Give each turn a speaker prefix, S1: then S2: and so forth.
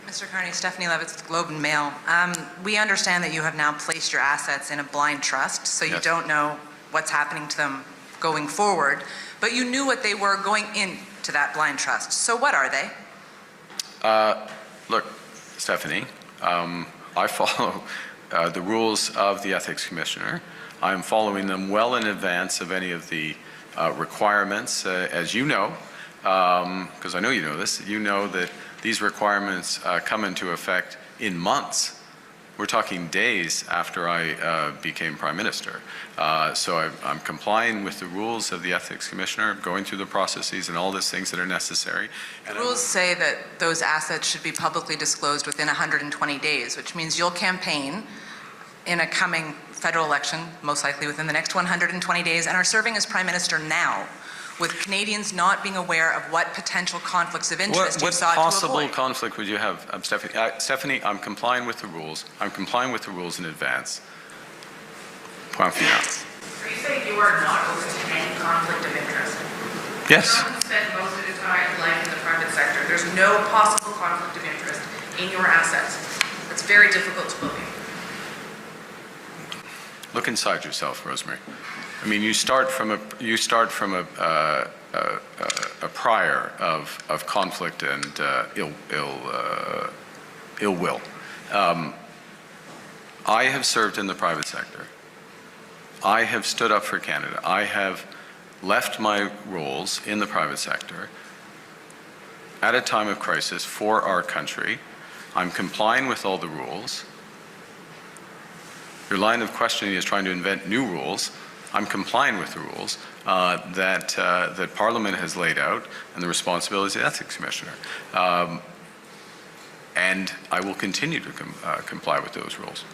S1: Mr. Carney, Stephanie Levitz with the Globe and Mail. We understand that you have now placed your assets in a blind trust, so you don't know what's happening to them going forward, but you knew what they were going into that blind trust. So what are they?
S2: Look, Stephanie, I follow the rules of the Ethics Commissioner. I'm following them well in advance of any of the requirements, as you know, because I know you know this. You know that these requirements come into effect in months. We're talking days after I became Prime Minister. So I'm complying with the rules of the Ethics Commissioner, going through the processes and all these things that are necessary. And
S1: the rules say that those assets should be publicly disclosed within 120 days, which means you'll campaign in a coming federal election, most likely within the next 120 days, and are serving as Prime Minister now, with Canadians not being aware of what potential conflicts of interest you sought to avoid.
S2: What possible conflict would you have, Stephanie? Stephanie, I'm complying with the rules. I'm complying with the rules in advance. Point final.
S3: Are you saying you are not open to any conflict of interest?
S2: Yes.
S3: Trump spent most of his life in the private sector. There's no possible conflict of interest in your assets. It's very difficult to believe.
S2: Look inside yourself, Rosemary. I mean, you start from a prior of conflict and ill will. I have served in the private sector. I have stood up for Canada. I have left my roles in the private sector at a time of crisis for our country. I'm complying with all the rules. Your line of questioning is trying to invent new rules. I'm complying with the rules that Parliament has laid out and the responsibilities of the Ethics Commissioner. And I will continue to comply with those rules.